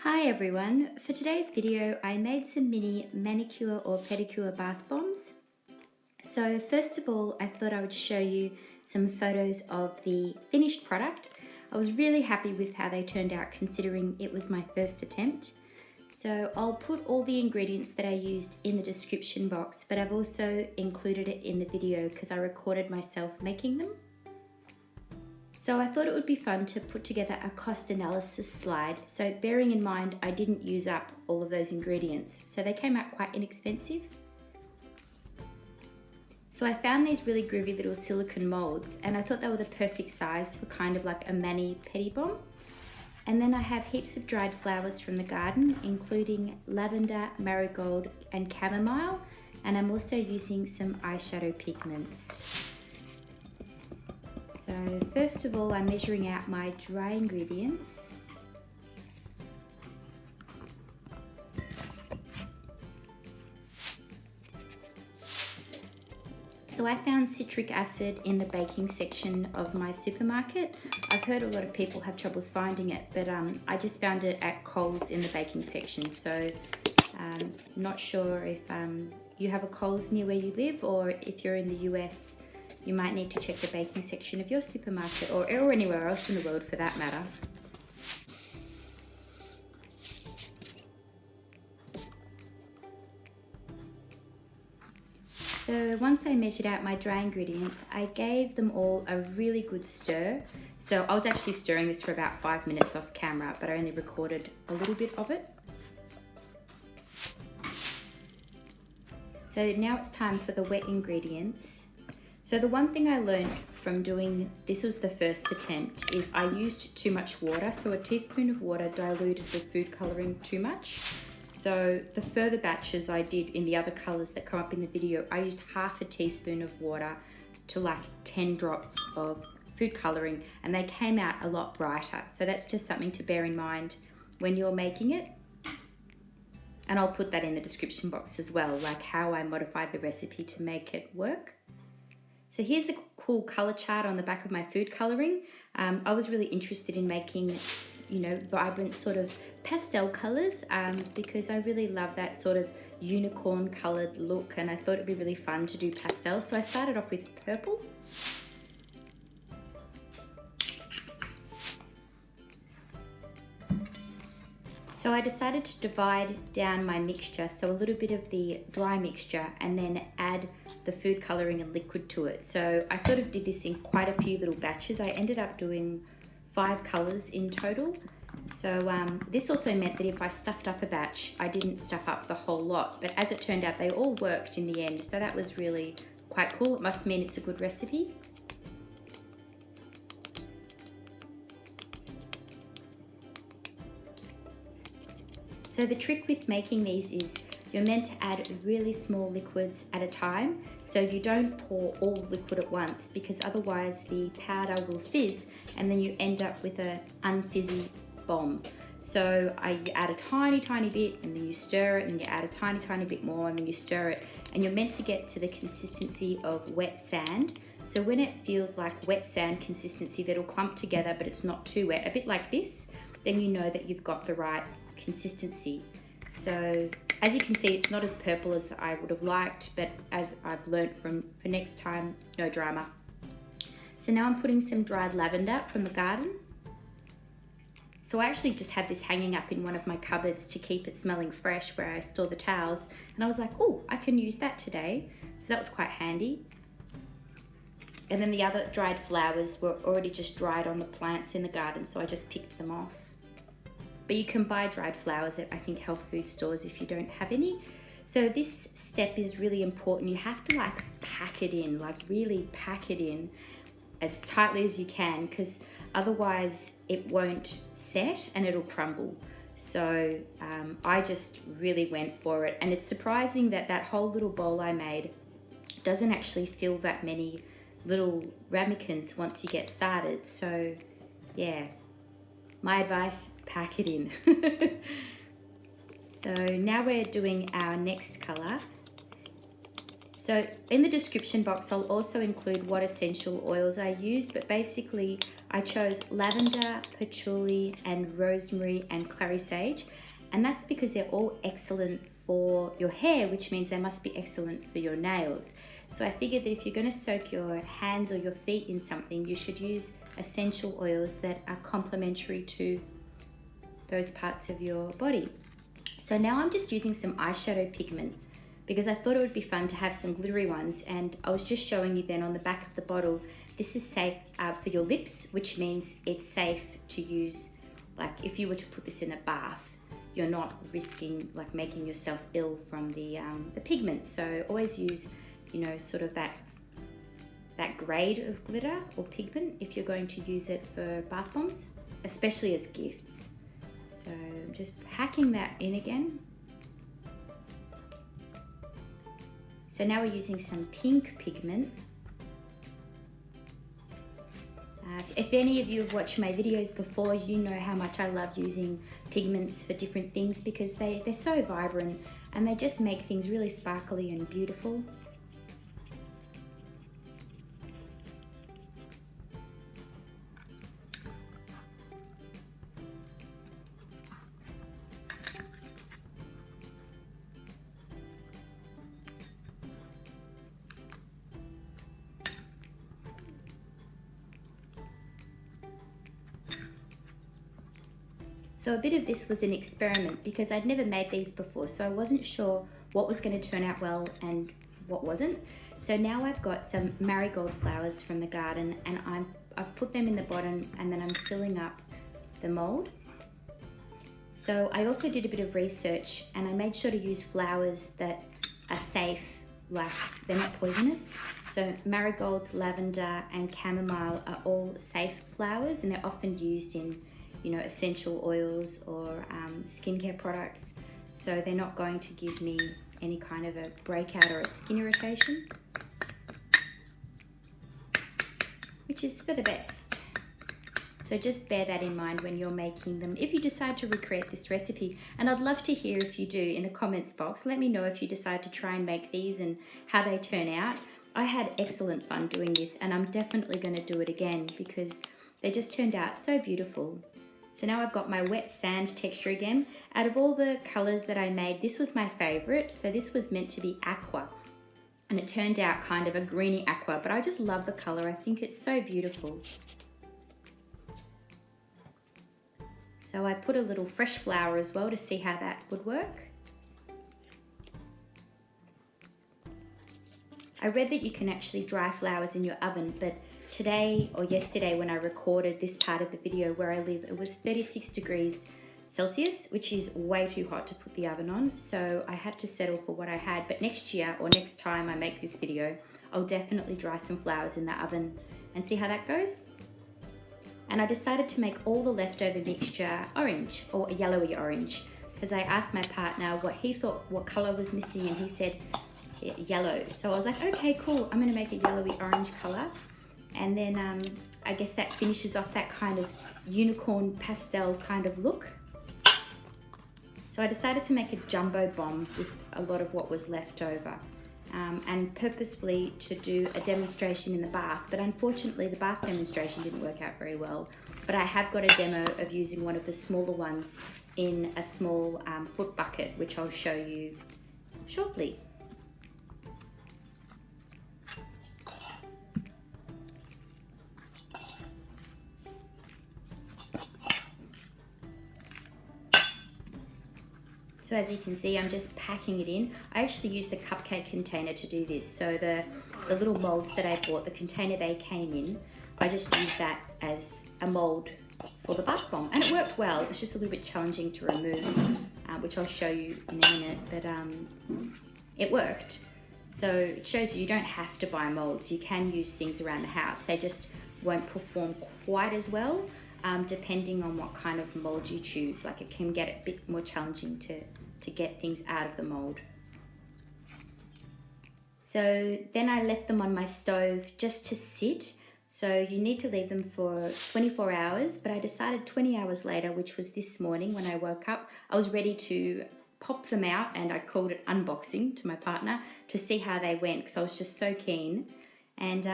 Hi everyone, for today's video I made some mini manicure or pedicure bath bombs. So first of all I thought I would show you some photos of the finished product. I was really happy with how they turned out considering it was my first attempt. So I'll put all the ingredients that I used in the description box, but I've also included it in the video because I recorded myself making them. So I thought it would be fun to put together a cost analysis slide. So bearing in mind I didn't use up all of those ingredients, so they came out quite inexpensive. So I found these really groovy little silicone moulds and I thought they were the perfect size for kind of like a mani pedi bomb. And then I have heaps of dried flowers from the garden, including lavender, marigold and chamomile, and I'm also using some eyeshadow pigments. So first of all, I'm measuring out my dry ingredients. So I found citric acid in the baking section of my supermarket. I've heard a lot of people have troubles finding it, but I just found it at Coles in the baking section. So not sure if you have a Coles near where you live, or if you're in the US, you might need to check the baking section of your supermarket or anywhere else in the world for that matter. So once I measured out my dry ingredients, I gave them all a really good stir. So I was actually stirring this for about 5 minutes off camera, but I only recorded a little bit of it. So now it's time for the wet ingredients. So the one thing I learned from doing, this was the first attempt, is I used too much water. So a teaspoon of water diluted the food colouring too much. So the further batches I did in the other colours that come up in the video, I used half a teaspoon of water to like 10 drops of food colouring, and they came out a lot brighter. So that's just something to bear in mind when you're making it. And I'll put that in the description box as well, like how I modified the recipe to make it work. So here's the cool colour chart on the back of my food colouring. I was really interested in making, you know, vibrant sort of pastel colours because I really love that sort of unicorn coloured look, and I thought it'd be really fun to do pastel. So I started off with purple. So I decided to divide down my mixture, so a little bit of the dry mixture and then add the food colouring and liquid to it. So I sort of did this in quite a few little batches. I ended up doing 5 colours in total. So this also meant that if I stuffed up a batch, I didn't stuff up the whole lot. But as it turned out, they all worked in the end. So that was really quite cool. It must mean it's a good recipe. So the trick with making these is you're meant to add really small liquids at a time. So you don't pour all liquid at once, because otherwise the powder will fizz and then you end up with an unfizzy bomb. So you add a tiny bit and then you stir it, and then you add a tiny bit more and then you stir it, and you're meant to get to the consistency of wet sand. So when it feels like wet sand consistency that'll clump together but it's not too wet, a bit like this, then you know that you've got the right consistency. So as you can see, it's not as purple as I would have liked, but as I've learnt for next time, no drama. So now I'm putting some dried lavender from the garden. So I actually just had this hanging up in one of my cupboards to keep it smelling fresh where I store the towels, and I was like, oh, I can use that today. So that was quite handy. And then the other dried flowers were already just dried on the plants in the garden, so I just picked them off. But you can buy dried flowers at, I think, health food stores if you don't have any. So this step is really important. You have to like pack it in, like really pack it in as tightly as you can, because otherwise it won't set and it'll crumble. So I just really went for it. And it's surprising that that whole little bowl I made doesn't actually fill that many little ramekins once you get started. So yeah, my advice, pack it in. So now we're doing our next colour. So in the description box, I'll also include what essential oils I used, but basically I chose lavender, patchouli, and rosemary and clary sage. And that's because they're all excellent for your hair, which means they must be excellent for your nails. So I figured that if you're going to soak your hands or your feet in something, you should use essential oils that are complementary to those parts of your body. So now I'm just using some eyeshadow pigment because I thought it would be fun to have some glittery ones, and I was just showing you then on the back of the bottle, this is safe for your lips, which means it's safe to use, like if you were to put this in a bath, you're not risking like making yourself ill from the pigment. So always use, you know, sort of that grade of glitter or pigment if you're going to use it for bath bombs, especially as gifts. So I'm just packing that in again. So now we're using some pink pigment. If any of you have watched my videos before, you know how much I love using pigments for different things because they're so vibrant and they just make things really sparkly and beautiful. So a bit of this was an experiment because I'd never made these before, so I wasn't sure what was going to turn out well and what wasn't. So now I've got some marigold flowers from the garden, and I've put them in the bottom, and then I'm filling up the mold. So I also did a bit of research, and I made sure to use flowers that are safe, like they're not poisonous. So marigolds, lavender, and chamomile are all safe flowers, and they're often used in, you know, essential oils or skincare products. So they're not going to give me any kind of a breakout or a skin irritation, which is for the best. So just bear that in mind when you're making them, if you decide to recreate this recipe. And I'd love to hear if you do in the comments box. Let me know if you decide to try and make these and how they turn out. I had excellent fun doing this, and I'm definitely going to do it again because they just turned out so beautiful. So now I've got my wet sand texture again. Out of all the colors that I made, this was my favorite. So this was meant to be aqua, and it turned out kind of a greeny aqua, but I just love the color. I think it's so beautiful. So I put a little fresh flower as well to see how that would work. I read that you can actually dry flowers in your oven, but today or yesterday when I recorded this part of the video where I live, it was 36 degrees Celsius, which is way too hot to put the oven on. So I had to settle for what I had. But next year or next time I make this video, I'll definitely dry some flowers in the oven and see how that goes. And I decided to make all the leftover mixture orange or yellowy orange because I asked my partner what he thought, what color was missing, and he said yellow. So I was like, okay, cool, I'm gonna make a yellowy orange color. And then I guess that finishes off that kind of unicorn pastel kind of look. So I decided to make a jumbo bomb with a lot of what was left over, and purposefully to do a demonstration in the bath. But unfortunately the bath demonstration didn't work out very well. But I have got a demo of using one of the smaller ones in a small foot bucket, which I'll show you shortly. So as you can see, I'm just packing it in. I actually used the cupcake container to do this. So the little molds that I bought, the container they came in, I just used that as a mold for the bath bomb. And it worked well. It was just a little bit challenging to remove, which I'll show you in a minute, but it worked. So it shows you don't have to buy molds. You can use things around the house. They just won't perform quite as well. Depending on what kind of mold you choose. Like it can get a bit more challenging to get things out of the mold. So then I left them on my stove just to sit. So you need to leave them for 24 hours, but I decided 20 hours later, which was this morning when I woke up, I was ready to pop them out, and I called it unboxing to my partner to see how they went because I was just so keen. And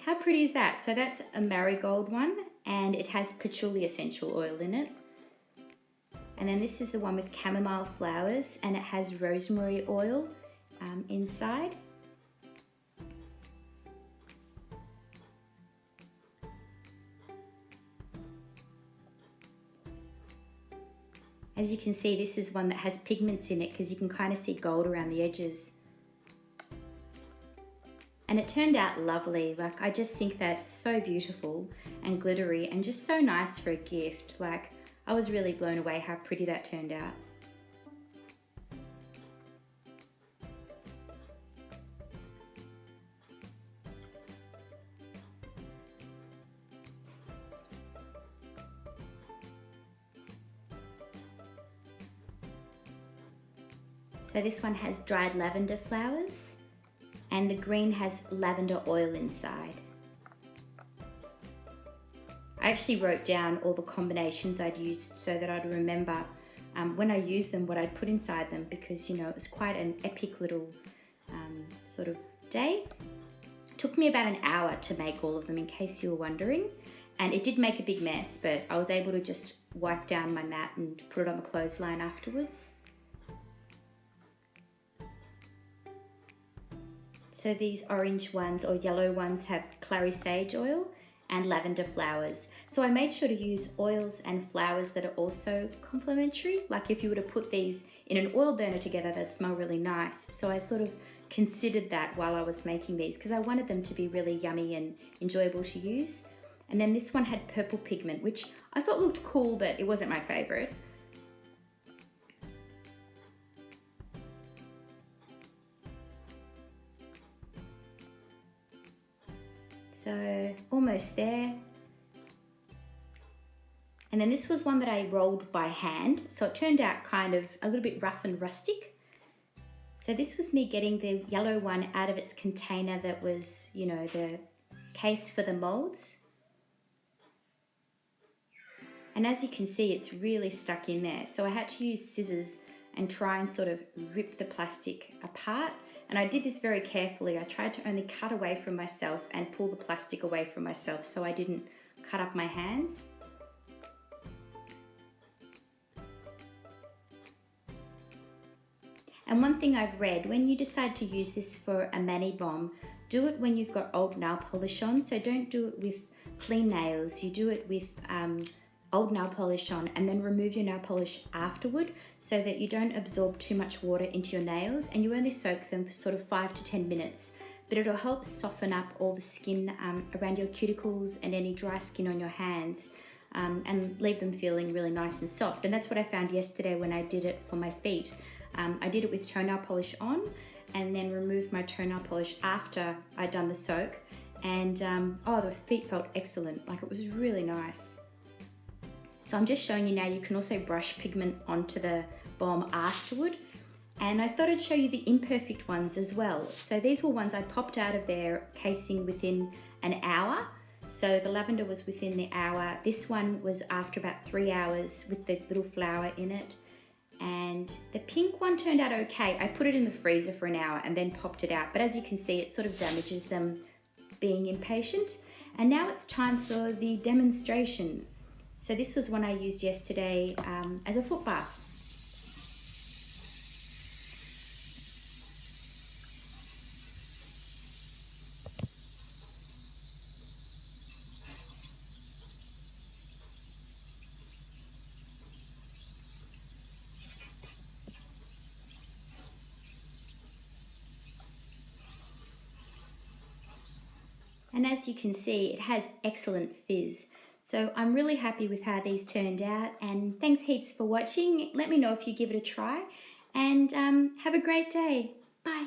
how pretty is that? So that's a marigold one, and it has patchouli essential oil in it. And then this is the one with chamomile flowers, and it has rosemary oil inside. As you can see, this is one that has pigments in it because you can kind of see gold around the edges. And it turned out lovely. Like, I just think that's so beautiful and glittery and just so nice for a gift. Like, I was really blown away how pretty that turned out. So this one has dried lavender flowers, and the green has lavender oil inside. I actually wrote down all the combinations I'd used so that I'd remember when I used them what I'd put inside them, because, you know, it was quite an epic little sort of day. It took me about an hour to make all of them, in case you were wondering, and it did make a big mess, but I was able to just wipe down my mat and put it on the clothesline afterwards. So these orange ones or yellow ones have clary sage oil and lavender flowers. So I made sure to use oils and flowers that are also complementary. Like, if you were to put these in an oil burner together, they'd smell really nice. So I sort of considered that while I was making these, because I wanted them to be really yummy and enjoyable to use. And then this one had purple pigment, which I thought looked cool, but it wasn't my favorite. So almost there. And then this was one that I rolled by hand, so it turned out kind of a little bit rough and rustic. So this was me getting the yellow one out of its container that was, you know, the case for the moulds. And as you can see, it's really stuck in there. So I had to use scissors and try and sort of rip the plastic apart. And I did this very carefully. I tried to only cut away from myself and pull the plastic away from myself so I didn't cut up my hands. And one thing I've read, when you decide to use this for a mani bomb, do it when you've got old nail polish on. So don't do it with clean nails. You do it with old nail polish on, and then remove your nail polish afterward so that you don't absorb too much water into your nails, and you only soak them for sort of 5 to 10 minutes. But it'll help soften up all the skin around your cuticles and any dry skin on your hands, and leave them feeling really nice and soft. And that's what I found yesterday when I did it for my feet. I did it with toenail polish on, and then removed my toenail polish after I'd done the soak, and oh, the feet felt excellent. Like, it was really nice. So I'm just showing you now, you can also brush pigment onto the bomb afterward. And I thought I'd show you the imperfect ones as well. So these were ones I popped out of their casing within an hour. So the lavender was within the hour. This one was after about 3 hours with the little flower in it. And the pink one turned out okay. I put it in the freezer for an hour and then popped it out. But as you can see, it sort of damages them being impatient. And now it's time for the demonstration. So this was one I used yesterday as a foot bath. And as you can see, it has excellent fizz. So I'm really happy with how these turned out, and thanks heaps for watching. Let me know if you give it a try, and have a great day. Bye.